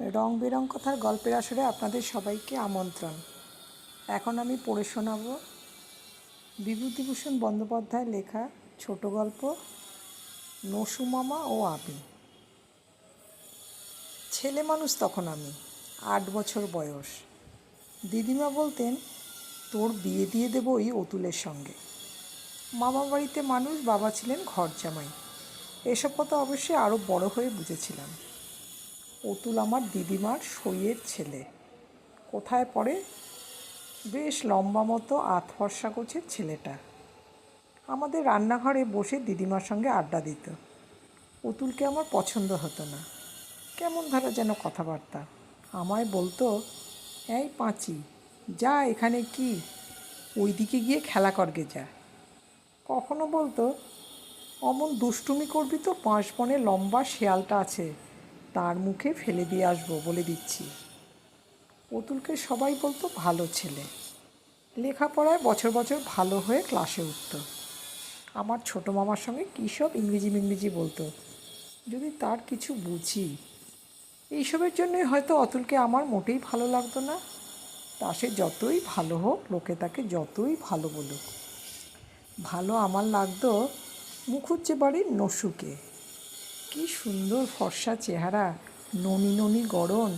রং বেরং কথার গল্পের আসরে আপনাদের সবাইকে আমন্ত্রণ। এখন আমি পড়ে শোনাব বিভূতিভূষণ বন্দ্যোপাধ্যায়ের লেখা ছোট গল্প নসু মামা ও আমি। ছেলে মানুষ তখন আমি, 8 বছর বয়স। দিদিমা বলতেন, তোর বিয়ে দিয়ে দেবো ওই অতুলের সঙ্গে। মামা বাড়িতে মানুষ, বাবা ছিলেন ঘর জামাই। এসব কথা অবশ্যই আরও বড় হয়ে বুঝেছিলাম। অতুল আমার দিদিমার সইয়ের ছেলে। কোথায় পড়ে? বেশ লম্বা মতো আধফর্সা গোছের ছেলেটা আমাদের রান্নাঘরে বসে দিদিমার সঙ্গে আড্ডা দিত। অতুলকে আমার পছন্দ হতো না, কেমন ধারা যেন কথাবার্তা। আমায় বলতো, এই পাঁচি, যা, এখানে কি, ওই দিকে গিয়ে খেলা করগে যা। কখনো বলতো, অমন দুষ্টুমি করবি তো পাঁচবনে লম্বা শেয়ালটা আছে, তার মুখে ফেলে দিয়ে আসবো বলে দিচ্ছি। অতুলকে সবাই বলতো ভালো ছেলে, লেখাপড়ায় বছর বছর ভালো হয়ে ক্লাসে উঠত। আমার ছোটো মামার সঙ্গে কী সব ইংরেজি বলতো, যদি তার কিছু বুঝি। এইসবের জন্যই হয়তো অতুলকে আমার মোটেই ভালো লাগতো না। তা সে যতই ভালো হোক, লোকে তাকে যতই ভালো বলুক। ভালো আমার লাগতো মুখুজ্জে বাড়ির নসুকে। কি সুন্দর ফর্সা চেহারা, ননি ননি গড়ন,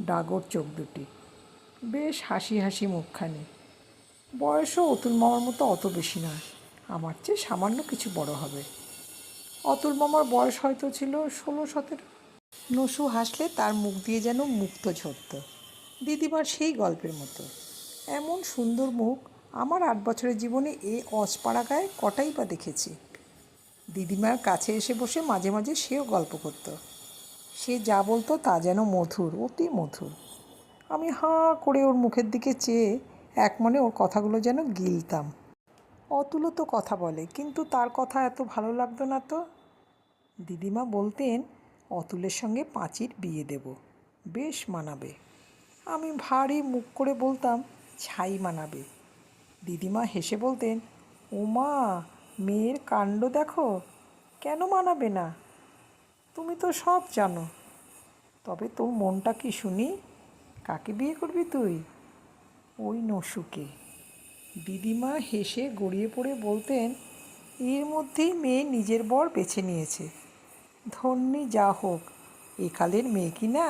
ডাগর চোখ দুটি, বেশ হাসি হাসি মুখখানি। বয়সও অতুল মামার মতো অত বেশি নয়, আমার চেয়ে সামান্য কিছু বড় হবে। অতুল মামার বয়স হয়তো ছিল 16-17। নসু হাসলে তার মুখ দিয়ে যেন মুক্ত ঝরত, দিদিমার সেই গল্পের মতো। এমন সুন্দর মুখ আমার 8 বছরের জীবনে এ অজপাড়াগায় কটাই বা দেখেছি। দিদিমার কাছে এসে বসে মাঝে মাঝে সেও গল্প করত। সে যা বলতো তা যেন মধুর, অতি মধুর। আমি হাঁ করে ওর মুখের দিকে চেয়ে এক মনে ওর কথাগুলো যেন গিলতাম। অতুলও তো কথা বলে, কিন্তু তার কথা এত ভালো লাগতো না তো। দিদিমা বলতেন, অতুলের সঙ্গে পাঁচির বিয়ে দেব, বেশ মানাবে। আমি ভারী মুখ করে বলতাম, ছাই মানাবে। দিদিমা হেসে বলতেন, ও মা, মেয়ের কাণ্ড দেখো, কেন মানাবে না, তুমি তো সব জানো। তবে তোর মনটা কি শুনি, কাকে বিয়ে করবি তুই? ওই নসুকে। দিদিমা হেসে গড়িয়ে পড়ে বলতেন, এর মধ্যেই মেয়ে নিজের বর বেছে নিয়েছে। ধন্যী যা হোক, একালের মেয়ে কি না,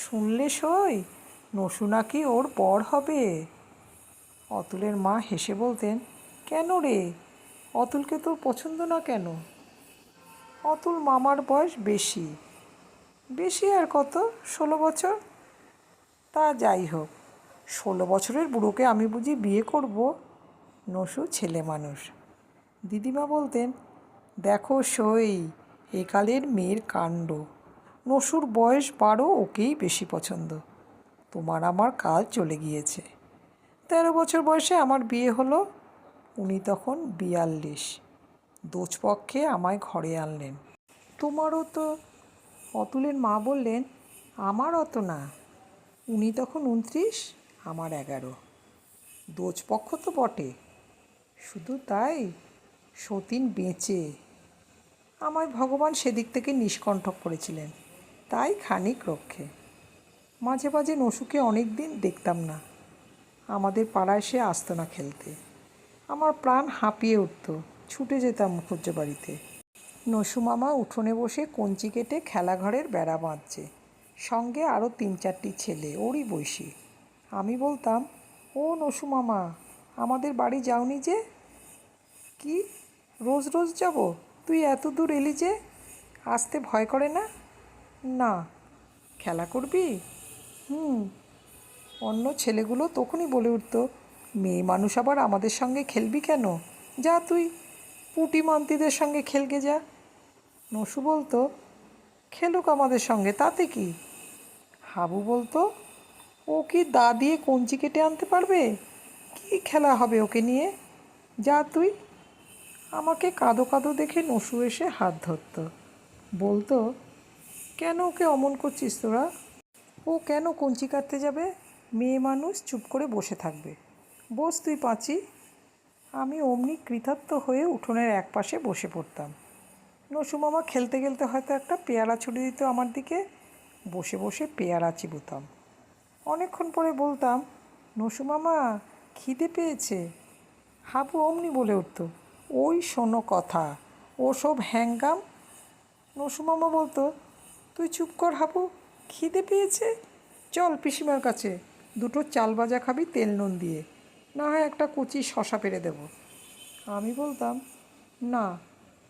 শুনলে সই, নসু নাকি ওর বর হবে। অতুলের মা হেসে বলতেন, কেন রে, অতুলকে তোর পছন্দ না কেন? অতুল মামার বয়স বেশি। বেশি আর কত, 16 বছর। তা যাই হোক, 16 বছরের বুড়োকে আমি বুঝি বিয়ে করব? নসু ছেলে মানুষ। দিদিমা বলতেন, দেখো সই, একালের মেয়ের কাণ্ড, নসুর বয়স 12, ওকেই বেশি পছন্দ। তোমার আমার কাল চলে গিয়েছে। 13 বছর বয়সে আমার বিয়ে হলো, উনি তখন 42। দোজপক্ষে আমায় ঘরে আনলেন। তোমারও তো? অতুলের মা বললেন, আমার অত না, উনি তখন 29, আমার 11। দোজপক্ষ তো বটে, শুধু তাই সতীন বেঁচে। আমায় ভগবান সেদিক থেকে নিষ্কণ্ঠক করেছিলেন, তাই খানিক রক্ষে। মাঝে মাঝে নসুকে অনেক দিন দেখতাম না। আমাদের পাড়ায় সে আসতো না খেলতে। আমার প্রাণ হাঁপিয়ে উঠত, ছুটে যেতাম মুখুজ্জে বাড়িতে। নসু মামা উঠোনে বসে কঞ্চি কেটে খেলাঘরের বেড়া বাঁধছে, সঙ্গে আরও 3-4টি ছেলে ওরই বয়সী। আমি বলতাম, ও নসু মামা, আমাদের বাড়ি যাওনি যে? কি, রোজ রোজ যাব? তুই এত দূর এলি যে, আসতে ভয় করে না? না। খেলা করবি? অন্য ছেলেগুলো তখনই বলে উঠত, মেয়ে মানুষ আবার আমাদের সঙ্গে খেলবি কেন, যা তুই পুটি মান্তিদের সঙ্গে খেলগে যা। নসু বলতো, খেলুক আমাদের সঙ্গে, তাতে কি? হাবু বলতো, ও কি দা দিয়ে কঞ্চি কেটে আনতে পারবে, কি খেলা হবে ওকে নিয়ে, যা তুই। আমাকে কাঁদো কাঁদো দেখে নসু এসে হাত ধরত, বলতো, কেন ওকে অমন করছিস তোরা? ও কেন কঞ্চি কাটতে যাবে? মেয়ে মানুষ, চুপ করে বসে থাকবে। বস তুই পাঁচি। আমি অমনি কৃতার্থ হয়ে উঠোনের এক পাশে বসে পড়তাম। নসু মামা খেলতে খেলতে হয়তো একটা পেয়ারা ছুড়ে দিত আমার দিকে, বসে বসে পেয়ারা চিবুতাম। অনেকক্ষণ পরে বলতাম, নসু মামা খিদে পেয়েছে। হাবু অমনি বলে উঠত, ওই শোনো কথা, ওসব হ্যাঙ্গাম। নসু মামা বলতো, তুই চুপ কর হাবু, খিদে পেয়েছে, চল পিসিমার কাছে, দুটো চাল ভাজা খাবি তেল নুন দিয়ে, না হয় একটা কুচি শশা পেরে দেবো। আমি বলতাম, না,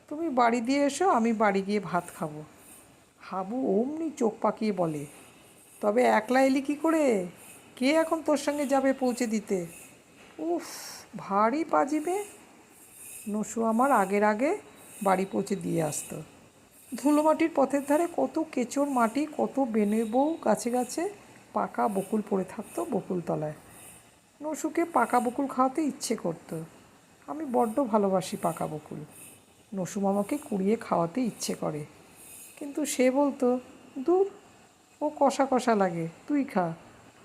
তুমি বাড়ি দিয়ে এসো, আমি বাড়ি গিয়ে ভাত খাবো। হাবু অমনি চোখ পাকিয়ে বলে, তবে একলা এলি কী করে? কে এখন তোর সঙ্গে যাবে পৌঁছে দিতে? উফ, ভারী পাজিবে। নসু আমার আগের আগে বাড়ি পৌঁছে দিয়ে আসতো। ধুলো মাটির পথের ধারে কত কেচোড় মাটি, কত বেনে বউ গাছে গাছে পাকা বকুল পড়ে থাকতো বকুল তলায়। নসুকে পাকা বকুল খাওয়াতে ইচ্ছে করতো। আমি বড্ড ভালোবাসি পাকা বকুল। নসু মামাকে কুড়িয়ে খাওয়াতে ইচ্ছে করে, কিন্তু সে বলতো, দূর, ও কষা কষা লাগে, তুই খা,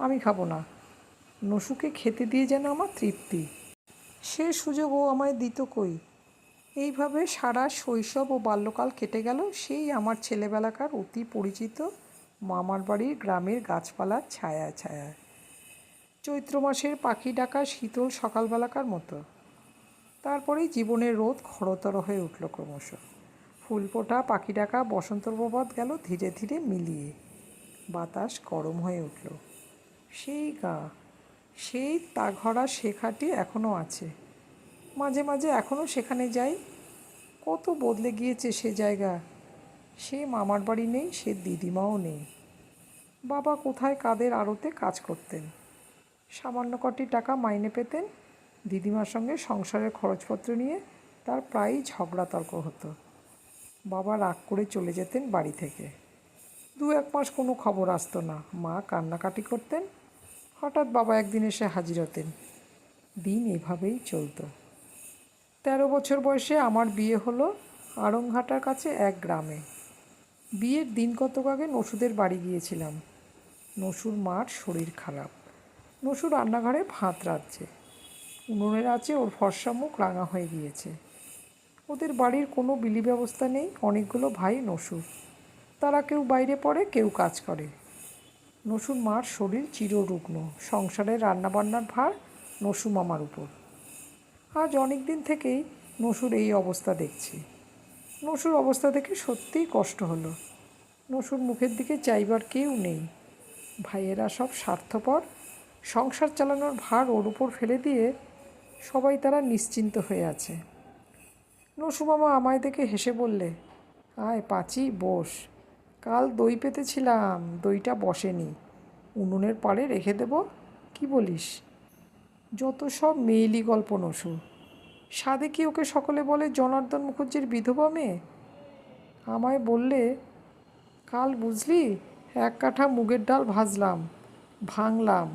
আমি খাবো না। নসুকে খেতে দিয়ে যেন আমার তৃপ্তি। সে সুযোগ ও আমায় দিত কই। এইভাবে সারা শৈশব ও বাল্যকাল কেটে গেল সেই আমার ছেলেবেলাকার অতি পরিচিত মামার বাড়ির গ্রামের গাছপালার ছায়ায় ছায়ায়, চৈত্র মাসের পাখি ডাকা শীতল সকালবেলাকার মতো। তারপরেই জীবনের রোদ খরতর হয়ে উঠল ক্রমশ। ফুল ফোটা, পাখি ডাকা, বসন্তর প্রভাত গেল ধীরে ধীরে মিলিয়ে। বাতাস গরম হয়ে উঠল। সেই গা, সেই তাঘরা শেখাটি এখনও আছে। মাঝে মাঝে এখনও সেখানে যাই। কত বদলে গিয়েছে সে জায়গা। সে মামার বাড়ি নেই, সে দিদিমাও নেই। বাবা কোথায় কাদের আড়তে কাজ করতেন, সামান্য কটি টাকা মাইনে পেতেন। দিদিমার সঙ্গে সংসারের খরচপত্র নিয়ে তার প্রায়ই ঝগড়া তর্ক হতো। বাবা রাগ করে চলে যেতেন বাড়ি থেকে। 2-1 মাস কোনো খবর আসতো না। মা কান্নাকাটি করতেন। হঠাৎ বাবা একদিন এসে হাজির হতেন। দিন এভাবেই চলতো। 13 বছর বয়সে আমার বিয়ে হলো আড়ংঘাটার কাছে এক গ্রামে। বিয়ের দিন কতক আগে নসুদের বাড়ি গিয়েছিলাম। নসুর মার শরীর খারাপ। নসু রান্নাঘরে ভাত রাঁধছে। উনুনের আছে ওর ফর্সা মুখ রাঙা হয়ে গিয়েছে। ওদের বাড়ির কোনো বিলি ব্যবস্থা নেই। অনেকগুলো ভাই নসুর, তারা কেউ বাইরে পড়ে, কেউ কাজ করে। নসুর মার শরীর চিররুগ্ন। সংসারের রান্নাবান্নার ভার নসু মামার উপর। আজ অনেক দিন থেকেই নসুর এই অবস্থা দেখছি। নসুর অবস্থা দেখে সত্যিই কষ্ট হলো। নসুর মুখের দিকে চাইবার কেউ নেই। ভাইয়েরা সব স্বার্থপর। সংসার চালানোর ভার ওর উপর ফেলে দিয়ে সবাই তারা নিশ্চিন্ত হয়ে আছে। নসু মামা আমায় দেখে হেসে বললে, আয় পাঁচি, বস। কাল দই পেতেছিলাম, দইটা বসেনি, উনুনের পাড়ে রেখে দেব, কি বলিস? যত সব মেয়েলি গল্প নসু। সাধে কি ওকে সকলে বলে জনার্দন মুখুজ্জের বিধবা মেয়ে? আমায় বললে, কাল বুঝলি 1 কাঠা মুগের ডাল ভাজলাম, ভাঙলাম,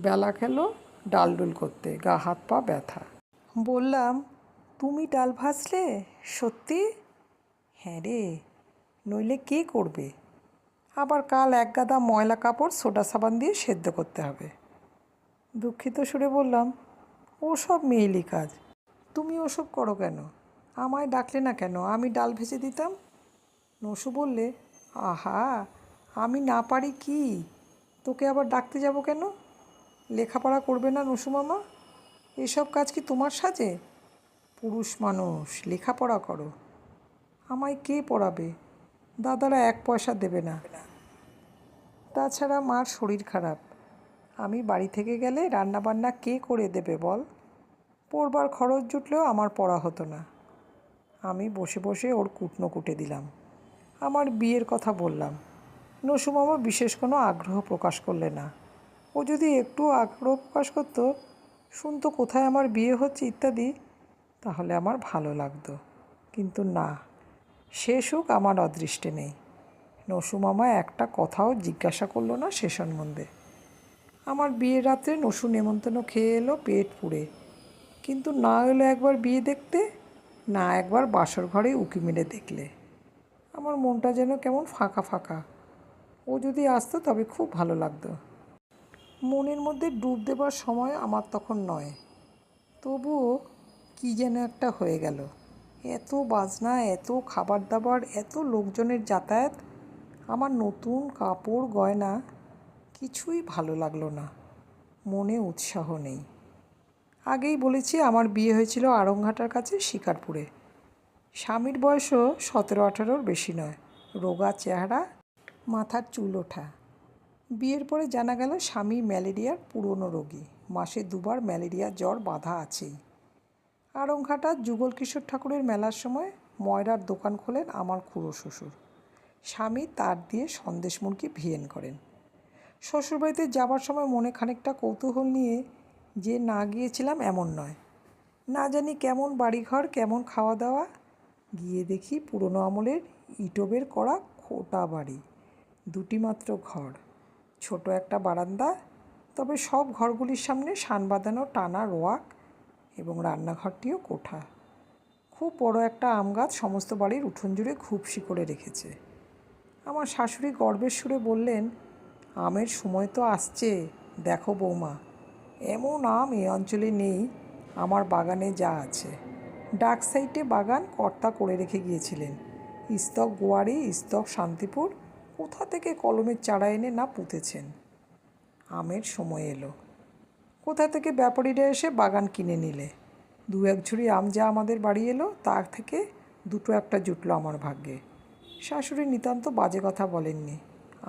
বেলা খেলো ডালডুল করতে, গা হাত পা ব্যথা। বললাম, তুমি ডাল ভাজলে? সত্যি? হ্যাঁ রে, নইলে কে করবে? আবার কাল 1 গাদা ময়লা কাপড় সোডা সাবান দিয়ে সেদ্ধ করতে হবে। দুঃখিত সুরে বললাম, ওসব মেয়েলি কাজ, তুমি ওসব করো কেন? আমায় ডাকলে না কেন? আমি ডাল ভেজে দিতাম। নসু বললে, আহা, আমি না পারি কি? তোকে আবার ডাকতে যাব কেন? লেখাপড়া করবে না নসু মামা? এসব কাজ কি তোমার সাজে? পুরুষ মানুষ, লেখাপড়া করো। আমায় কে পড়াবে? দাদারা 1 পয়সা দেবে না। তাছাড়া মার শরীর খারাপ। আমি বাড়ি থেকে গেলে রান্নাবান্না কে করে দেবে বল? পড়বার খরচ জুটলেও আমার পড়া হতো না। আমি বসে বসে ওর কুটনো কুটে দিলাম। আমার বিয়ের কথা বললাম। নসু মামা বিশেষ কোনো আগ্রহ প্রকাশ করলে না। ও যদি একটু আগ্রহ প্রকাশ করতো, শুনতো কোথায় আমার বিয়ে হচ্ছে ইত্যাদি, তাহলে আমার ভালো লাগতো। কিন্তু না, সে সুখ আমার অদৃষ্টে নেই। নসু মামা একটা কথাও জিজ্ঞাসা করলো না সে সম্বন্ধে। আমার বিয়ের রাত্রে নসু নেমন্তন্ন খেয়ে এলো পেট পুড়ে, কিন্তু না এলো একবার বিয়ে দেখতে, না একবার বাসর ঘরে উঁকি মেরে দেখলে। আমার মনটা যেন কেমন ফাঁকা ফাঁকা। ও যদি আসতো তবে খুব ভালো লাগতো। মনের মধ্যে ডুব দেবার সময় আমার তখন নয়। তবুও কী যেন একটা হয়ে গেল। এত বাজনা, এত খাবার দাবার, এত লোকজনের যাতায়াত, আমার নতুন কাপড় গয়না কিছুই ভালো লাগলো না, মনে উৎসাহ নেই। আগেই বলেছি আমার বিয়ে হয়েছিল আড়ংঘাটার কাছে শিকারপুরে। স্বামীর বয়সও 17-18 বেশি নয়, রোগা চেহারা, মাথার চুল ওঠা। বিয়ের পরে জানা গেল স্বামী ম্যালেরিয়ার পুরনো রোগী, মাসে 2বার ম্যালেরিয়া জ্বর বাঁধা আছেই। আড়ংঘাটার যুগল কিশোর ঠাকুরের মেলার সময় ময়রার দোকান খোলেন আমার খুড়ো শ্বশুর। স্বামী তার দিয়ে সন্দেশ মুরগি ভিয়েন করেন। শ্বশুরবাড়িতে যাবার সময় মনে খানিকটা কৌতূহল নিয়ে যে না গিয়েছিলাম এমন নয়। না জানি কেমন বাড়িঘর, কেমন খাওয়া দাওয়া। গিয়ে দেখি পুরনো আমলের ইটোবের করা খোটা বাড়ি, 2টি মাত্র ঘর, ছোট একটা বারান্দা। তবে সব ঘরগুলির সামনে শান বাঁধানো টানা রোয়াক এবং রান্নাঘরটিও কোঠা। খুব বড় একটা আম গাছ সমস্ত বাড়ির উঠোন জুড়ে ঘুপসি করে রেখেছে। আমার শাশুড়ি গর্বের সুরে বললেন, আমের সময় তো আসছে, দেখো বৌমা, এমন আম এ অঞ্চলে নেই আমার বাগানে যা আছে। ডাক সাইডে বাগান কর্তা করে রেখে গিয়েছিলেন। ইস্তক গোয়ারি, ইস্তক শান্তিপুর, কোথা থেকে কলমের চারা এনে না পুঁতেছেন। আমের সময় এলো, কোথা থেকে ব্যাপারীরা এসে বাগান কিনে নিলে। 2-1 ঝুড়ি আম যা আমাদের বাড়ি এলো তার থেকে 2-1টা জুটলো আমার ভাগ্যে। শাশুড়ি নিতান্ত বাজে কথা বলেননি,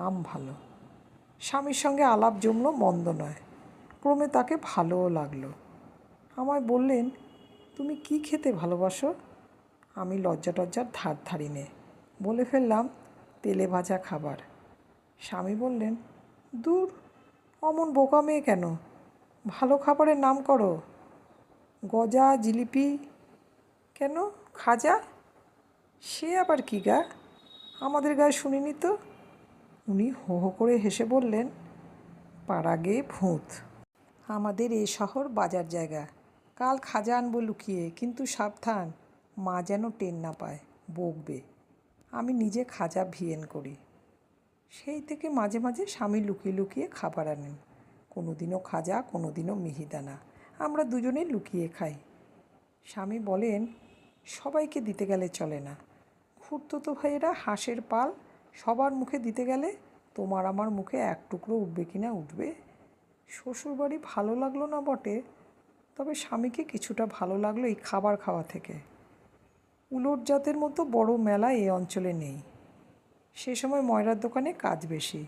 আম ভালো। স্বামীর সঙ্গে আলাপ জমলো মন্দ নয়, ক্রমে তাকে ভালোও লাগলো। আমায় বললেন, তুমি কি খেতে ভালোবাসো? আমি লজ্জা টজ্জার ধার ধারি নে, বলে ফেললাম, তেলে ভাজা খাবার। স্বামী বললেন, দূর, অমন বোকা মেয়ে কেন, ভালো খাবারের নাম করো। গজা, জিলিপি, কেন খাজা, সে আবার কী গা, আমাদের গায়ে শুনিনি তো। উনি হো হো করে হেসে বললেন, পাড়া গেয়ে ভূত, আমাদের এ শহর বাজার জায়গা। কাল খাজা আনবো লুকিয়ে, কিন্তু সাবধান, মা যেন টের না পায়, বকবে। আমি নিজে খাজা ভিয়েন করি। সেই থেকে মাঝে মাঝে স্বামী লুকিয়ে লুকিয়ে খাবার আনেন। কোনোদিনও খাজা, কোনোদিনও মিহিদানা, আমরা দুজনেই লুকিয়ে খাই। স্বামী বলেন, সবাইকে দিতে গেলে চলে না, খুড়তুতো ভাইয়েরা হাঁসের পাল, সবার মুখে দিতে গেলে তোমার আমার মুখে এক টুকরো উঠবে কি না উঠবে। শ্বশুরবাড়ি ভালো লাগলো না বটে, তবে স্বামীকে কিছুটা ভালো লাগলো এই খাবার খাওয়া থেকে। উলট জাতের মতো বড় মেলা এ অঞ্চলে নেই। সে সময় ময়রার দোকানে কাজ বেশি,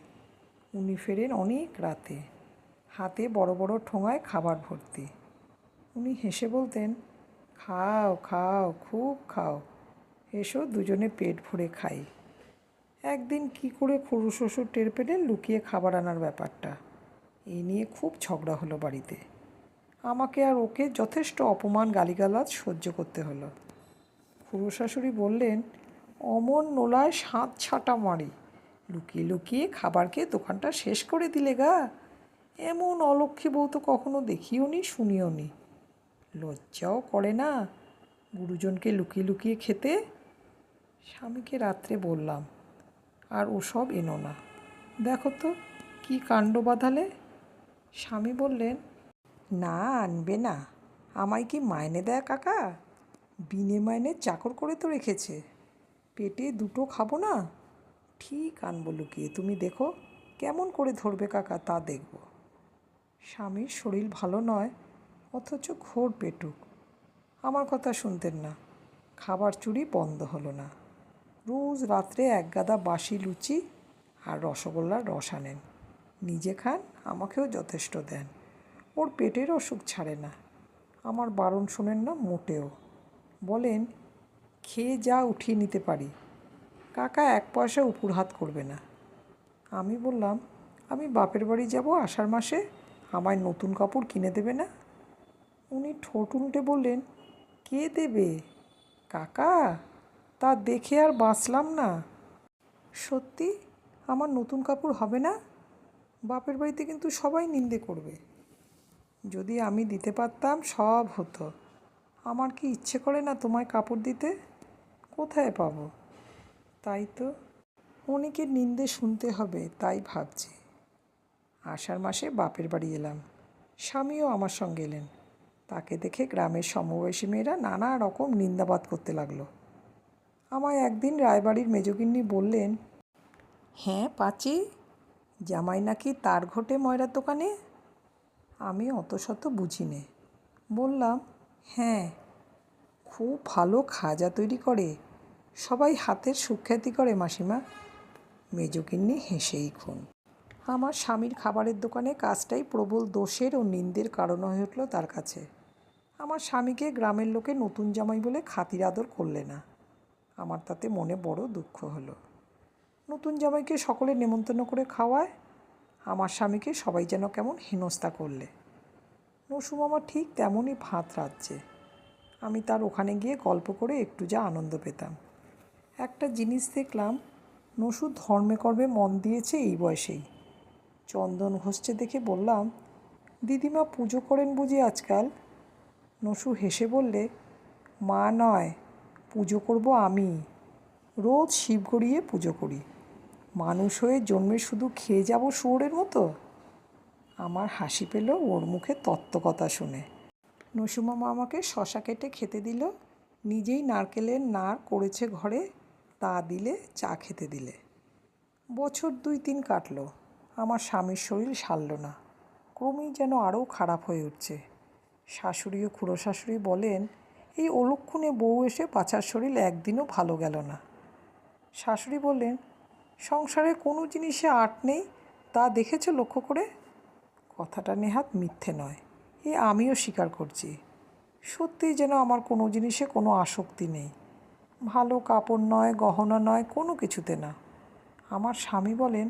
উনি ফেরেন অনেক রাতে, হাতে বড় বড় ঠোঙায় খাবার ভর্তি। উনি হেসে বলতেন, খাও খাও, খুব খাও, এসো দুজনে পেট ভরে খাই। একদিন কি করে খুড়ো শ্বশুর টের পেলেন লুকিয়ে খাবার আনার ব্যাপারটা, এই নিয়ে খুব ঝগড়া হলো বাড়িতে। আমাকে আর ওকে যথেষ্ট অপমান গালিগালাজ সহ্য করতে হলো। খুড়ো শাশুড়ি বললেন, অমন নোলায় 7 ছাটা মারি, লুকিয়ে লুকিয়ে খাবার খেয়ে দোকানটা শেষ করে দিলে গা। এমন অলক্ষী বউ তো কখনো দেখিও নি, শুনিও নি। লজ্জাও করে না গুরুজনকে লুকিয়ে লুকিয়ে খেতে। স্বামীকে রাত্রে বললাম, আর ওসব এনো না, দেখো তো কি কাণ্ড বাঁধালে। স্বামী বললেন, না আনবে না, আমায় কি মাইনে দেয় কাকা? বিনে মাইনে চাকর করে তো রেখেছে, পেটে 2টো খাবো না, ঠিক আনবো লুকিয়ে, তুমি দেখো কেমন করে ধরবে কাকা তা দেখব। স্বামীর শরীর ভালো নয়, অথচ ঘোর পেটুক, আমার কথা শুনতেন না। খাবার চুরি বন্ধ হলো না। রোজ রাত্রে 1 গাদা বাসি লুচি আর রসগোল্লার রস আনেন, নিজে খান, আমাকেও যথেষ্ট দেন। ওর পেটের অসুখ ছাড়ে না। আমার বারণ শোনেন না মোটেও, বলেন, খেয়ে যা উঠিয়ে নিতে পারি, কাকা 1 পয়সা উপুর হাত করবে না। আমি বললাম, আমি বাপের বাড়ি যাব আষাঢ় মাসে, আমায় নতুন কাপড় কিনে দেবে না? উনি ঠোঁট উল্টে বললেন, কে দেবে কাকা? তা দেখে আর বাঁচলাম না। সত্যি আমার নতুন কাপড় হবে না? বাপের বাড়িতে কিন্তু সবাই নিন্দে করবে। যদি আমি দিতে পারতাম সব হতো। আমার কি ইচ্ছে করে না তোমায় কাপড় দিতে? কোথায় পাবো? তাই তো, অনেকের নিন্দে শুনতে হবে, তাই ভাবছি। আষাঢ় মাসে বাপের বাড়ি এলাম, স্বামীও আমার সঙ্গে এলেন। তাকে দেখে গ্রামের সমবয়সী মেয়েরা নানা রকম নিন্দাবাদ করতে লাগলো। আমায় একদিন রায়বাড়ির মেজগিন্নি বললেন, হ্যাঁ পাচি, জামাই নাকি তার ঘটে ময়রার দোকানে? আমি অত শত বুঝি নে। বললাম, হ্যাঁ, খুব ভালো খাজা তৈরি করে, সবাই হাতের সুখ্যাতি করে মাসিমা। মেজগিন্নি হেসেই খুন। আমার স্বামীর খাবারের দোকানে কাজটাই প্রবল দোষের ও নিন্দের কারণ হয়ে উঠল তার কাছে। আমার স্বামীকে গ্রামের লোকে নতুন জামাই বলে খাতির আদর করলে না। আমার তাতে মনে বড় দুঃখ হলো। নতুন জামাইকে সকলে নেমন্তন্ন করে খাওয়ায়, আমার স্বামীকে সবাই যেন কেমন হেনস্থা করলে। নসুমামা ঠিক তেমনই ভাত রাঁধছে। আমি তার ওখানে গিয়ে গল্প করে একটু যা আনন্দ পেতাম। একটা জিনিস দেখলাম, নসু ধর্মে কর্মে মন দিয়েছে এই বয়সেই। চন্দন ঘষছে দেখে বললাম, দিদিমা পুজো করেন বুঝি আজকাল? নসু হেসে বললে, মা নয়, পুজো করব আমি। রোজ শিব গড়িয়ে পুজো করি। মানুষ হয়ে জন্মে শুধু খেয়ে যাব শুয়োরের মতো? আমার হাসি পেল ওর মুখে তত্ত্বকথা শুনে। নসুমামা আমাকে শশা কেটে খেতে দিল, নিজেই নারকেলের নাড় করেছে ঘরে, তা দিলে, চা খেতে দিলে। বছর 2-3 কাটলো। আমার স্বামীর শরীর সারল না, ক্রমেই যেন আরও খারাপ হয়ে উঠছে। শাশুড়ি ও খুড়ো শাশুড়ি বলেন, এই অলক্ষণে বউ এসে বাছার শরীর একদিনও ভালো গেল না। শাশুড়ি বললেন, সংসারে কোনো জিনিসে আট নেই, তা দেখেছ লক্ষ্য করে? কথাটা নেহাত মিথ্যে নয়, এ আমিও স্বীকার করছি। সত্যিই যেন আমার কোনো জিনিসে কোনো আসক্তি নেই। ভালো কাপড় নয়, গহনা নয়, কোনো কিছুতে না। আমার স্বামী বলেন,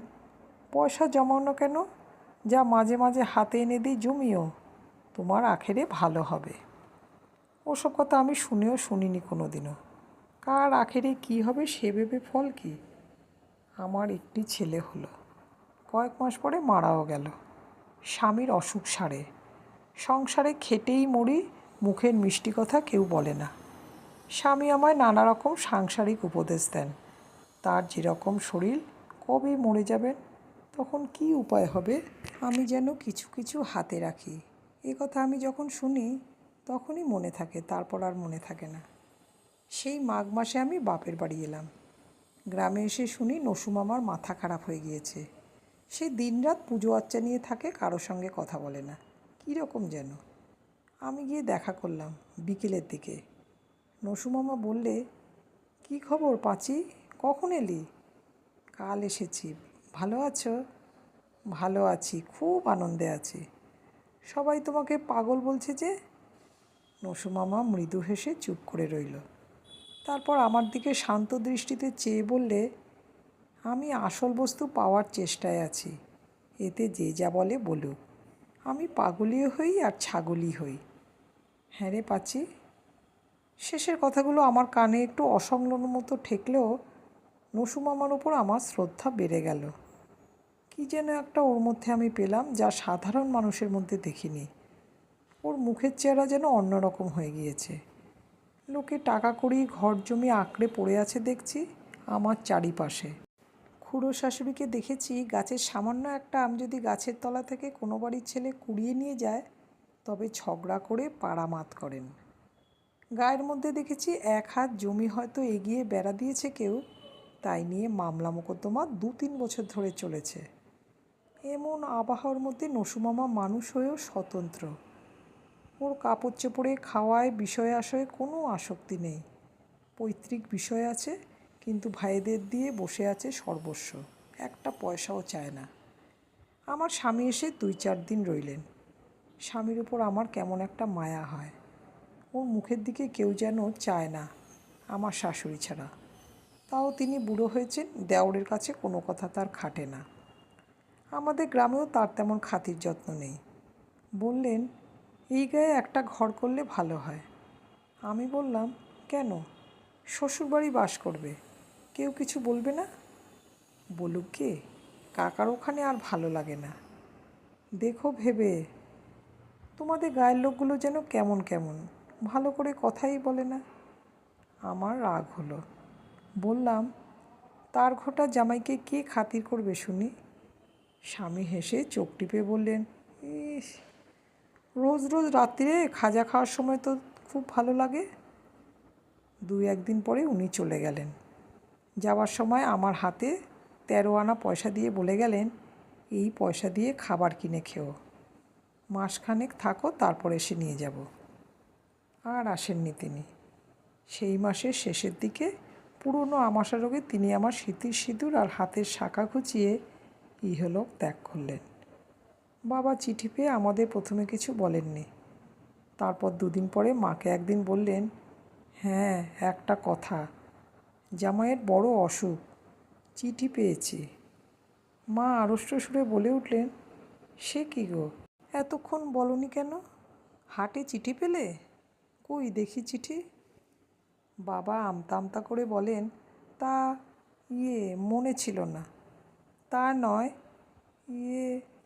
পয়সা জমাও না কেন, যা মাঝে মাঝে হাতে এনে দিই জমিও, তোমার আখেরে ভালো হবে। ওসব কথা আমি শুনেও শুনিনি কোনো দিনও। কার আখেরে কী হবে সে ভেবে ফল কি? আমার একটি ছেলে হলো, কয়েক মাস পরে মারাও গেল। স্বামীর অসুখ সারে। সংসারে খেটেই মরি, মুখের মিষ্টি কথা কেউ বলে না। স্বামী আমায় নানা রকম সাংসারিক উপদেশ দেন। তার যেরকম শরীর, কবে মরে যাবেন, তখন কি উপায় হবে? আমি যেন কিছু কিছু হাতে রাখি। এ কথা আমি যখন শুনি তখনই মনে থাকে, তারপর আর মনে থাকে না। সেই মাঘ মাসে আমি বাপের বাড়ি এলাম। গ্রামে এসে শুনি নসুমামার মাথা খারাপ হয়ে গিয়েছে। সে দিনরাত পুজো আচ্চা নিয়ে থাকে, কারোর সঙ্গে কথা বলে না, কীরকম যেন। আমি গিয়ে দেখা করলাম বিকেলের দিকে। নসুমামা বললে, কি খবর পাঁচি, কখন এলি? কাল এসেছি। ভালো আছো? ভালো আছি, খুব আনন্দে আছি। সবাই তোমাকে পাগল বলছে যে? নসুমামা মৃদু হেসে চুপ করে রইল। তারপর আমার দিকে শান্ত দৃষ্টিতে চেয়ে বললে, আমি আসল বস্তু পাওয়ার চেষ্টায় আছি, এতে যে যা বলে বলুক, আমি পাগলিও হই আর ছাগলই হই। হ্যাঁ রে পাচি। শেষের কথাগুলো আমার কানে একটু অসংলগ্ন মতো ঠেকলেও নসুমামার ওপর আমার শ্রদ্ধা বেড়ে গেল। কি যেন একটা ওর মধ্যে আমি পেলাম, যা সাধারণ মানুষের মধ্যে দেখিনি। ওর মুখের চেহারা যেন অন্যরকম হয়ে গিয়েছে। লোকে টাকা কড়ি ঘর জমি আঁকড়ে পড়ে আছে দেখছি আমার চারিপাশে। খুড়ো শাশুড়িকে দেখেছি, গাছের সামান্য একটা আম যদি গাছের তলা থেকে কোনো বাড়ির ছেলে কুড়িয়ে নিয়ে যায়, তবে ঝগড়া করে পাড়ামাত করেন। গায়ের মধ্যে দেখেছি 1 হাত জমি হয়তো এগিয়ে বেড়া দিয়েছে কেউ, তাই নিয়ে মামলা মোকদ্দমা 2-3 বছর ধরে চলেছে। এমন আবহাওয়ার মধ্যে নসুমামা মানুষ হয়েও স্বতন্ত্র। ওর কাপড় চোপড়ে, খাওয়ায়, বিষয় আশয়ে কোনো আসক্তি নেই। পৈতৃক বিষয় আছে, কিন্তু ভাইদের দিয়ে বসে আছে সর্বস্ব, একটা পয়সাও চায় না। আমার স্বামী এসে 2-4 দিন রইলেন। স্বামীর উপর আমার কেমন একটা মায়া হয়। ওর মুখের দিকে কেউ যেন চায় না, আমার শাশুড়ি ছাড়া। তাও তিনি বুড়ো হয়েছেন, দেওরের কাছে কোনো কথা তার খাটে না। আমাদের গ্রামেও তার তেমন খাতির যত্ন নেই। বললেন, এই গায়ে একটা ঘর করলে ভালো হয়। আমি বললাম, কেন? শ্বশুরবাড়ি বাস করবে, কেউ কিছু বলবে না? বলুক গে, কাকার ওখানে আর ভালো লাগে না। দেখো ভেবে, তোমাদের গায়ের লোকগুলো যেন কেমন কেমন, ভালো করে কথাই বলে না। আমার রাগ হলো। বললাম, তার ঘটা জামাইকে কে খাতির করবে শুনি? স্বামী হেসে চোখ টিপে বললেন, ইস, রোজ রোজ রাত্রিরে খাজা খাওয়ার সময় তো খুব ভালো লাগে। 2-1 দিন পরে উনি চলে গেলেন। যাওয়ার সময় আমার হাতে 13 আনা পয়সা দিয়ে বলে গেলেন, এই পয়সা দিয়ে খাবার কিনে খেও, মাসখানেক থাকো, তারপর এসে নিয়ে যাব। আর আসেননি তিনি। সেই মাসের শেষের দিকে পুরনো আমাশা রোগে তিনি আমার স্মৃতির সিঁদুর আর হাতের শাঁখা খুঁচিয়ে ইহলোক ত্যাগ করলেন। বাবা চিঠি পেয়ে আমাদের প্রথমে কিছু বলেননি। তারপর 2 দিন পরে মাকে একদিন বললেন, হ্যাঁ, একটা কথা, জামাইয়ের বড় অসুখ, চিঠি পেয়েছি। মা আড়ষ্ট সুরে বলে উঠলেন, সে কি গো, এতক্ষণ বলনি কেন? হাটে চিঠি পেলে? কই দেখি চিঠি। বাবা আমতা আমতা করে বলেন, তা মনে ছিল না। তা নয়,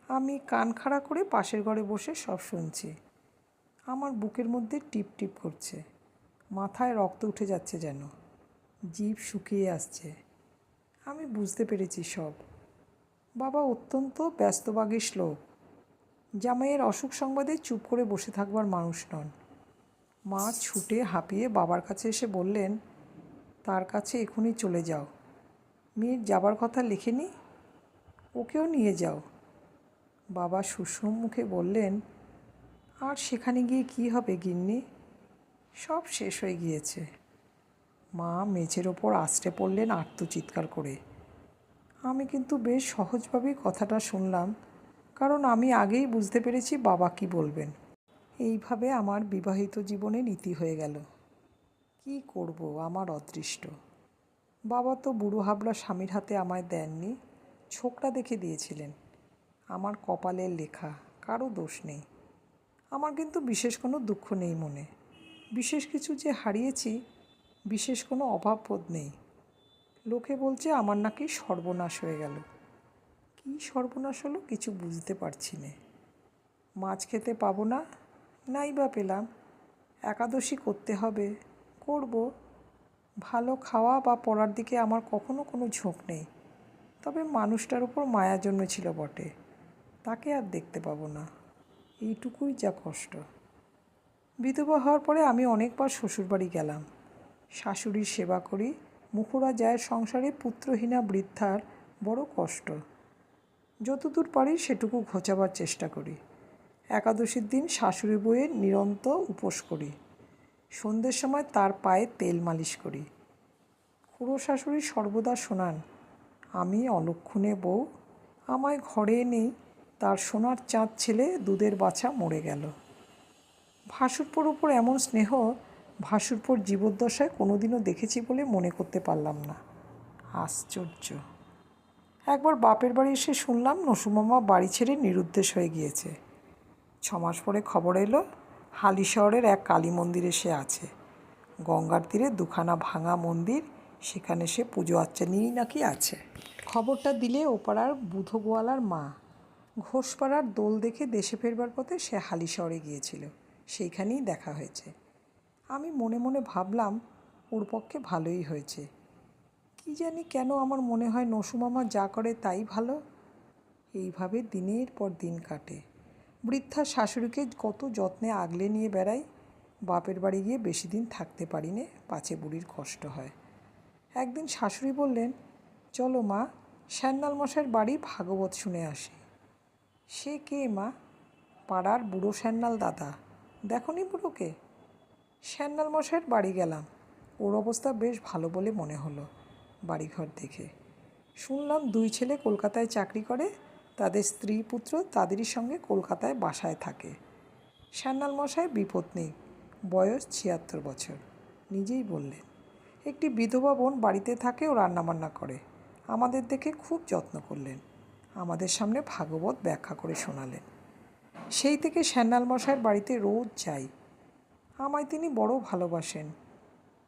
আমি কান খাড়া করে পাশের ঘরে বসে সব শুনছি। আমার বুকের মধ্যে টিপ টিপ করছে, মাথায় রক্ত উঠে যাচ্ছে যেন, জিভ শুকিয়ে আসছে। আমি বুঝতে পেরেছি সব। বাবা অত্যন্ত ব্যস্তবাগীশ লোক, জামাইয়ের অসুখ সংবাদে চুপ করে বসে থাকবার মানুষ নন। মা ছুটে হাঁপিয়ে বাবার কাছে এসে বললেন, তার কাছে এখনই চলে যাও, মেয়ের যাবার কথা লেখেনি, ওকেও নিয়ে যাও। বাবা সুষম মুখে বললেন, আর সেখানে গিয়ে কী হবে গিন্নি, সব শেষ হয়ে গিয়েছে। মা মেঝের ওপর আছড়ে পড়লেন আর্তচিৎকার করে। আমি কিন্তু বেশ সহজভাবেই কথাটা শুনলাম, কারণ আমি আগেই বুঝতে পেরেছি বাবা কি বলবেন। এইভাবে আমার বিবাহিত জীবনের ইতি হয়ে গেল। কি করব, আমার অদৃষ্ট। বাবা তো বুড়ো হাবড়া স্বামীর হাতে আমায় দেননি, ছোকরা দেখে দিয়েছিলেন। আমার কপালের লেখা, কারো দোষ নেই। আমার কিন্তু বিশেষ কোনো দুঃখ নেই মনে। বিশেষ কিছু যে হারিয়েছি, বিশেষ কোনো অভাববোধ নেই। লোকে বলছে আমার নাকি সর্বনাশ হয়ে গেল। কী সর্বনাশ হলো কিছু বুঝতে পারছি না। মাছ খেতে পাবো না, নাই বা পেলাম। একাদশী করতে হবে, করব। ভালো খাওয়া বা পড়ার দিকে আমার কখনো কোনো ঝোঁক নেই। তবে মানুষটার উপর মায়া জন্মেছিল বটে, তাকে আর দেখতে পাবো না। এইটুকুই যা কষ্ট। বিধবা হওয়ার পরে আমি অনেকবার শ্বশুরবাড়ি গেলাম। শাশুড়ির সেবা করি। মুখুরা যায় সংসারে পুত্রহীনা বৃদ্ধার বড় কষ্ট। যতদূর পারি সেটুকু ঘোচাবার চেষ্টা করি। একাদশীর দিন শাশুড়ি বউয়ের নিরন্তর উপোস করি। সন্ধ্যের সময় তার পায়ে তেল মালিশ করি। খুড়ো শাশুড়ি সর্বদা শোনান, আমি অলক্ষণে বউ, আমায় ঘরে এনেই তার সোনার চাঁদ ছেলে দুধের বাছা মরে গেল। ভাসুরপোর উপর এমন স্নেহ ভাসুরপোর জীবদ্দশায় কোনোদিনও দেখেছি বলে মনে করতে পারলাম না। আশ্চর্য। একবার বাপের বাড়ি এসে শুনলাম নসুমামা বাড়ি ছেড়ে নিরুদ্দেশ হয়ে গিয়েছে। 6 মাস পরে খবর এলো হালি শহরের এক কালী মন্দিরে সে আছে। গঙ্গার তীরে 2খানা ভাঙা মন্দির, সেখানে সে পুজো আচ্চা নিয়েই নাকি আছে। খবরটা দিলে ওপাড়ার বুধো গোয়ালার মা। ঘোষপাড়ার দোল দেখে দেশে ফেরবার পথে সে হালি শহরে গিয়েছিল, সেইখানেই দেখা হয়েছে। আমি মনে মনে ভাবলাম ওর পক্ষে ভালোই হয়েছে। কি জানি কেন আমার মনে হয় নসুমামা যা করে তাই ভালো। এইভাবে দিনের পর দিন কাটে। বৃদ্ধা শাশুড়িকে কত যত্নে আগলে নিয়ে বেড়াই। বাপের বাড়ি গিয়ে বেশি দিন থাকতে পারি নে, পাছে বুড়ির কষ্ট হয়। একদিন শাশুড়ি বললেন, চলো মা, শ্যান্নাল মশাইয়ের বাড়ি ভাগবত শুনে আসি। সে কে মা? পাড়ার বুড়ো শ্যান্নাল দাদা। দেখনি বুড়োকে? শ্যান্নাল মশাইয়ের বাড়ি গেলাম। ওর অবস্থা বেশ ভালো বলে মনে হলো বাড়িঘর দেখে। শুনলাম 2 ছেলে কলকাতায় চাকরি করে, তাদের স্ত্রী পুত্র তাদেরই সঙ্গে কলকাতায় বাসায় থাকে। শ্যান্নাল মশাই বিপত্নী, বয়স 76 বছর, নিজেই বললেন। একটি বিধবা বোন বাড়িতে থাকে, ও রান্নাবান্না করে। আমাদের দেখে খুব যত্ন করলেন, আমাদের সামনে ভাগবত ব্যাখ্যা করে শোনালেন। সেই থেকে শ্যান্নাল মশাইয়ের বাড়িতে রোজ যাই। আমায় তিনি বড় ভালোবাসেন।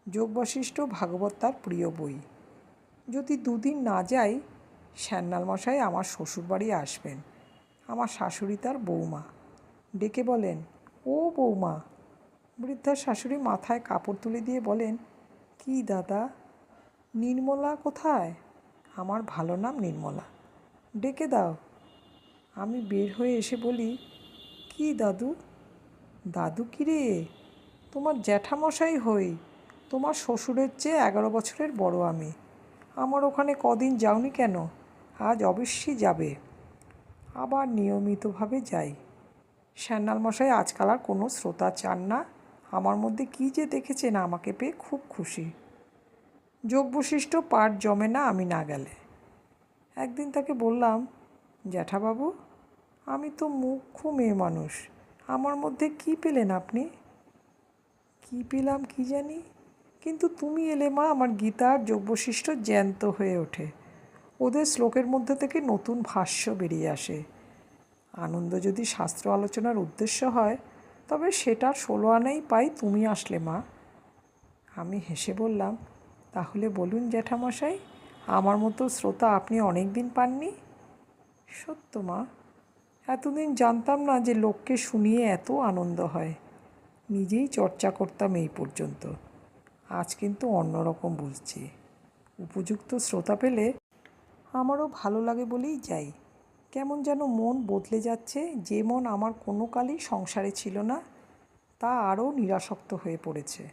যোগবশিষ্ঠ ভাগবত তার প্রিয় বই। যদি 2 দিন না যাই, শ্যান্নাল মশাই আমার শ্বশুরবাড়ি আসবেন। আমার শাশুড়ি তার বৌমা, ডেকে বলেন, ও বৌমা। বৃদ্ধা শাশুড়ি মাথায় কাপড় তুলে দিয়ে বলেন, কি দাদা, নির্মলা কোথায়? আমার ভালো নাম নির্মলা, ডেকে দাও। আমি বের হয়ে এসে বলি, কি দাদু? দাদু কি রে? তোমার জ্যাঠামশাই হই। তোমার শ্বশুরের চেয়ে 11 বছরের বড় আমি। আমার ওখানে কদিন যাওনি কেন? আজ অবশ্যই যাবে। আবার নিয়মিতভাবে যাই। সান্যাল মশাই আজকাল আর কোনো শ্রোতা চান না। আমার মধ্যে কী যে দেখেছেন, আমাকে পেয়ে খুব খুশি। যোগবশিষ্ঠ পাঠ জমে না আমি না গেলে। একদিন তাকে বললাম, জ্যাঠাবাবু, আমি তো মুখ্য মেয়ে মানুষ, আমার মধ্যে কী পেলেন আপনি? কী পেলাম কী জানি, কিন্তু তুমি এলে মা, আমার গীতা আর যোগবশিষ্ঠ জ্যান্ত হয়ে ওঠে। ওদের শ্লোকের মধ্যে থেকে নতুন ভাষ্য বেরিয়ে আসে। আনন্দ যদি শাস্ত্র আলোচনার উদ্দেশ্য হয়, তবে সেটার 16 আনাই পাই তুমি আসলে মা। আমি হেসে বললাম, তাহলে বলুন জ্যাঠামশাই, আমার মতো শ্রোতা আপনি অনেক দিন পাননি? সত্য মা, এতদিন জানতাম না যে লোককে শুনিয়ে এত আনন্দ হয়। নিজেই চর্চা করতাম এই পর্যন্ত। আজ কিন্তু অন্যরকম বুঝছি। উপযুক্ত শ্রোতা পেলে আমারও ভালো লাগে বলেই যাই। কেমন যেন মন বদলে যাচ্ছে। যে মন আমার কোনো কালই সংসারে ছিল না, তা আরও নিরাসক্ত হয়ে পড়েছে।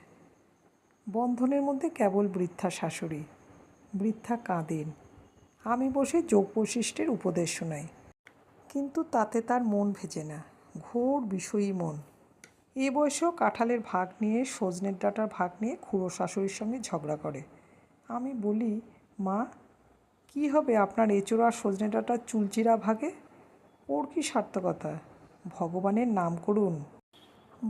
বন্ধনের মধ্যে কেবল বৃদ্ধা শাশুড়ি। বৃদ্ধা কাঁদেন, আমি বসে যোগবশিষ্ঠের উপদেশ শোনাই, কিন্তু তাতে তার মন ভেজে না। ঘোর বিষয়ী মন। এ বয়সেও কাঁঠালের ভাগ নিয়ে, সজনের ডাঁটার ভাগ নিয়ে খুড়ো শাশুড়ির সঙ্গে ঝগড়া করে। আমি বলি, মা, কী হবে আপনার এঁচোড়া আর সজনে ডাঁটার চুলচিরা ভাগে? ওর কী সার্থকতা? ভগবানের নাম করুন।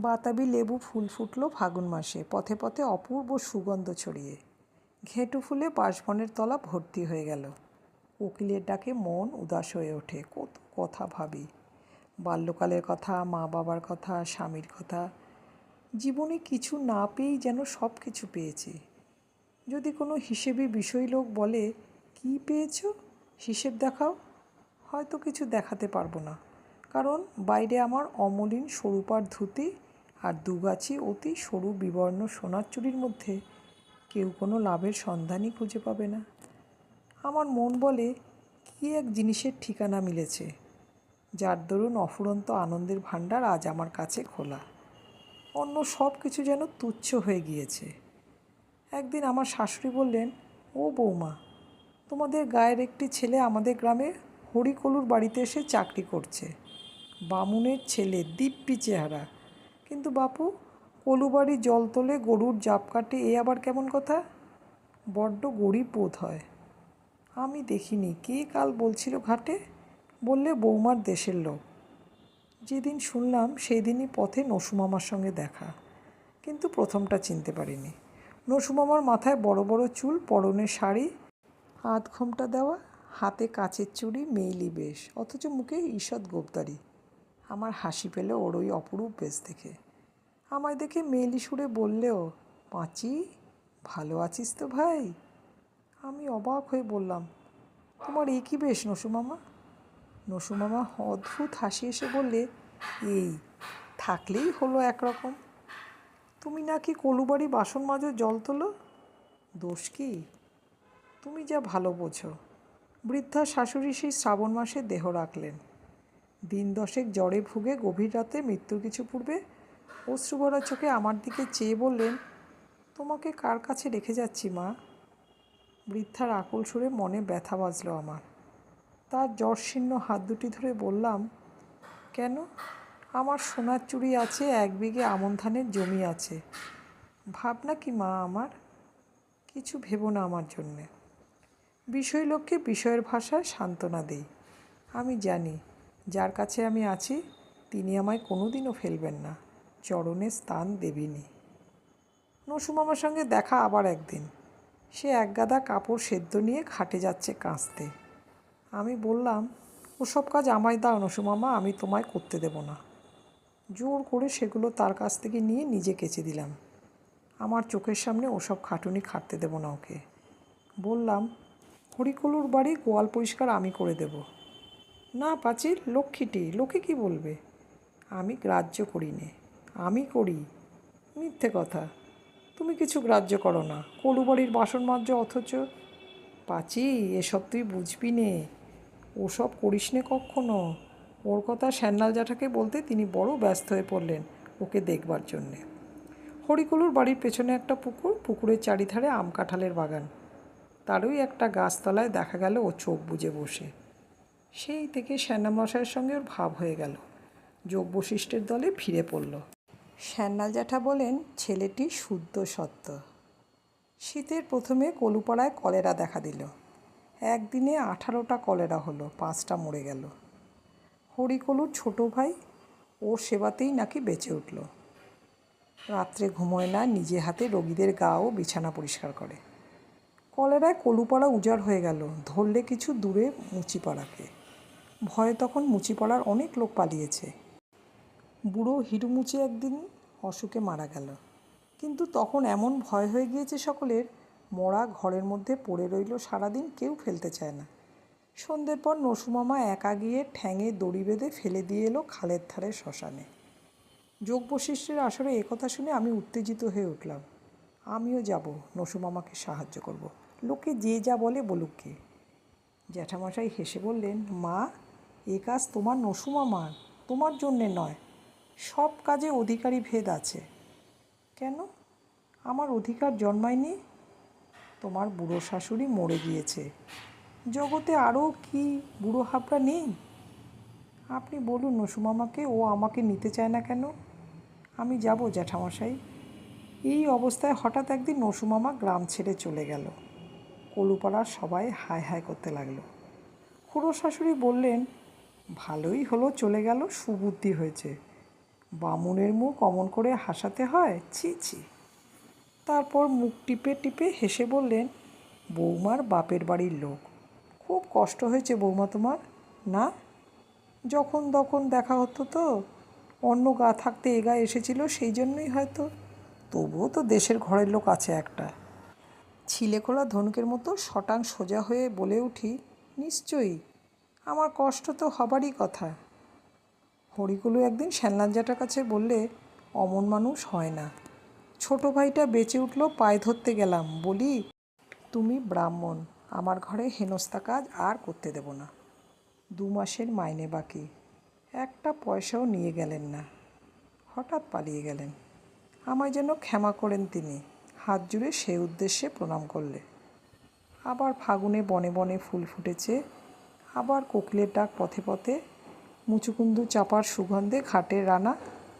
বাতাবি লেবু ফুল ফুটলো ফাগুন মাসে, পথে পথে অপূর্ব সুগন্ধ ছড়িয়ে। ঘেঁটু ফুলে বাঁশবনের তলা ভর্তি হয়ে গেল। কোকিলের ডাকে মন উদাস হয়ে ওঠে। কত কথা ভাবি, বাল্যকালের কথা, মা বাবার কথা, স্বামীর কথা। জীবনে কিছু না পেয়েই যেন সব কিছু পেয়েছি। যদি কোনো হিসেবি বিষয়ী লোক বলে, কী পেয়েছ, হিসেব দেখাও, হয়তো কিছু দেখাতে পারবো না, কারণ বাইরে আমার অমলিন স্বরূপার ধুতি আর দুগাছি অতি সরু বিবর্ণ সোনার চুরির মধ্যে কেউ কোনো লাভের সন্ধানই খুঁজে পাবে না। আমার মন বলে, কী এক জিনিসের ঠিকানা মিলেছে, যার দরুন অফুরন্ত আনন্দের ভাণ্ডার আজ আমার কাছে খোলা। অন্য সব কিছু যেন তুচ্ছ হয়ে গিয়েছে। একদিন আমার শাশুড়ি বললেন, ও বৌমা, তোমাদের গায়ের একটি ছেলে আমাদের গ্রামে হরিকলুর বাড়িতে এসে চাকরি করছে। বামুনের ছেলে, দিব্যি চেহারা, কিন্তু বাপু কলুবাড়ি জল তোলে, গরুর জাপ কাটে, এ আবার কেমন কথা? বড্ড গরিব বোধ হয়। আমি দেখিনি, কে কাল বলছিল ঘাটে, বললে বৌমার দেশের লোক। যেদিন শুনলাম সেই দিনই পথে নসুমামার সঙ্গে দেখা, কিন্তু প্রথমটা চিনতে পারিনি। নসুমামার মাথায় বড় বড় চুল, পরনে শাড়ি, আধ ঘোমটা দেওয়া, হাতে কাচের চুড়ি, মেইলি বেশ, অথচ মুখে ঈষৎ গোঁফদারি। আমার হাসি পেল ওর ওই অপরূপ বেশ দেখে। আমায় দেখে মেইলি সুরে বললেও, পাঁচি, ভালো আছিস তো ভাই? আমি অবাক হয়ে বললাম, তোমার এ কী বেশ নসুমামা? নসুমামা অদ্ভুত হাসি এসে বললে, এই থাকলেই হলো একরকম। তুমি নাকি কলুবাড়ি বাসন মাজো, জল তোলো, দোষ কি? তুমি যা ভালো বোঝো। বৃদ্ধা শাশুড়ি সেই শ্রাবণ মাসে দেহ রাখলেন। দিন 10 জ্বরে ভুগে গভীর রাতে মৃত্যুর কিছু পূর্বে অশ্রুভরা চোখে আমার দিকে চেয়ে বললেন, তোমাকে কার কাছে রেখে যাচ্ছি মা? বৃদ্ধার আকুল সুরে মনে ব্যথা বাজল আমার। তার জ্বরশীর্ণ হাত দুটি ধরে বললাম, কেন? আমার সোনার চুড়ি আছে, 1 বিঘে আমন ধানের জমি আছে। ভাবনা কি মা আমার? কিছু ভেবো না আমার জন্যে। বিষয় লোককে বিষয়ের ভাষায় সান্ত্বনা দেই। আমি জানি যার কাছে আমি আছি তিনি আমায় কোনোদিনও ফেলবেন না, চরণে স্থান দেবেনই। নসুমামার সঙ্গে দেখা আবার একদিন। সে একগাদা কাপড় সেদ্ধ নিয়ে খাটে যাচ্ছে কাঁচতে। আমি বললাম, ওসব কাজ আমায় দাও নসুমামা, আমি তোমায় করতে দেব না। জোর করে সেগুলো তার কাছ থেকে নিয়ে নিজে কেচে দিলাম। আমার চোখের সামনে ওসব খাটুনি খাটতে দেব না ওকে। বললাম, হরিকলুর বাড়ি গোয়াল পরিষ্কার আমি করে দেব। না পাঁচির, লক্ষ্মীটি, লোকে কি বলবে? আমি গ্রাহ্য করি নে। আমি করি? মিথ্যে কথা, তুমি কিছু গ্রাহ্য করো না। কলুবাড়ির বাসন মাজো, অথচ। পাঁচি, এসব তুই বুঝবি নে, ওসব করিস নে কক্ষনো। ওর কথা শ্যান্যাল জ্যাঠাকে বলতে তিনি বড় ব্যস্ত হয়ে পড়লেন ওকে দেখবার জন্যে। হরিকলুর বাড়ির পেছনে একটা পুকুর, পুকুরের চারিধারে আম কাঁঠালের বাগান। তারই একটা গাছতলায় দেখা গেল ও চোখ বুজে বসে। সেই থেকে শ্যানামশাইয়ের সঙ্গে ওর ভাব হয়ে গেল। যোগ বশিষ্ঠের দলে ফিরে পড়ল। শ্যানাল জ্যাঠা বলেন, ছেলেটি শুদ্ধ সত্য। শীতের প্রথমে কলুপাড়ায় কলেরা দেখা দিল। একদিনে 18টা কলেরা হলো, 5টা মরে গেল। হরিকলুর ছোট ভাই ওর সেবাতেই নাকি বেঁচে উঠল। রাত্রে ঘুমোয় না, নিজে হাতে রোগীদের গা ও বিছানা পরিষ্কার করে। কলেরায় কলুপাড়া উজাড় হয়ে গেল। ধরলে কিছু দূরে মুচিপাড়াকে। ভয়ে তখন মুচিপাড়ার অনেক লোক পালিয়েছে। বুড়ো হিরুমুচি একদিন অসুখে মারা গেল। কিন্তু তখন এমন ভয় হয়ে গিয়েছে সকলের, মরা ঘরের মধ্যে পড়ে রইল সারাদিন, কেউ ফেলতে চায় না। সন্ধ্যের পর নসুমামা একা গিয়ে ঠ্যাঙে দড়ি বেঁধে ফেলে দিয়ে এলো খালের ধারে শ্মশানে। যোগ বশিষ্ঠের আসরে একথা শুনে আমি উত্তেজিত হয়ে উঠলাম। আমিও যাব, নসুমামাকে সাহায্য করব। লোকে যে যা বলে বলুক কে। জ্যাঠামশাই হেসে বললেন, মা, এ কাজ তোমার নসুমামার, তোমার জন্যে নয়। সব কাজে অধিকারী ভেদ আছে। কেন? আমার অধিকার জন্মায়নি? তোমার বুড়ো শাশুড়ি মরে গিয়েছে। জগতে আরও কি বুড়ো হাবড়া নেই? আপনি বলুন নসুমামাকে, ও আমাকে নিতে চায় না কেন? আমি যাব জ্যাঠামশাই। এই অবস্থায় হঠাৎ একদিন নসুমামা গ্রাম ছেড়ে চলে গেল। কলুপাড়ার সবাই হায় হায় করতে লাগলো। খুড়ো শাশুড়ি বললেন, ভালোই হলো চলে গেল, সুবুদ্ধি হয়েছে। বামুনের মুখ অমন করে হাসাতে হয়, ছি ছি। তারপর মুখ টিপে টিপে হেসে বললেন, বৌমার বাপের বাড়ির লোক। খুব কষ্ট হয়েছে বৌমা তোমার, না? যখন তখন দেখা হতো তো, অন্য গা থাকতে এ গা এসেছিল, সেই জন্যই হয়তো। তবুও তো দেশের ঘরের লোক আছে একটা। ছিলেখোলা ধনুকের মতো শটাং সোজা হয়ে বলে উঠি, নিশ্চয়ই, আমার কষ্ট তো হবারই কথা। হরিকুলু একদিন শ্যানলাল জ্যাঠার কাছে বললে, অমন মানুষ হয় না। ছোট ভাইটা বেঁচে উঠল, পায়ে ধরতে গেলাম, বলি, তুমি ব্রাহ্মণ, আমার ঘরে হেনস্থা কাজ আর করতে দেব না। 2 মাসের মাইনে বাকি, একটা পয়সাও নিয়ে গেলেন না। হঠাৎ পালিয়ে গেলেন। আমায় যেন ক্ষমা করেন তিনি। হাত জুড়ে সে উদ্দেশ্যে প্রণাম করলে। আবার ফাগুনে বনে বনে ফুল ফুটেছে, আবার কোকিলের ডাক পথে পথে, মুচুকুন্দু চাপার সুগন্ধে ঘাটের রানা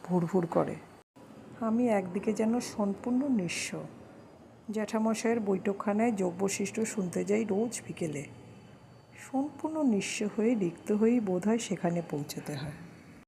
ভুরভুর করে। আমি একদিকে যেন সম্পূর্ণ নিঃস্ব। জ্যাঠামশাইয়ের বৈঠকখানায় যোগ বশিষ্ঠ শুনতে যাই রোজ বিকেলে। সম্পূর্ণ নিঃস্ব হয়ে রিক্ত হয়েই বোধ হয় সেখানে পৌঁছতে হয়।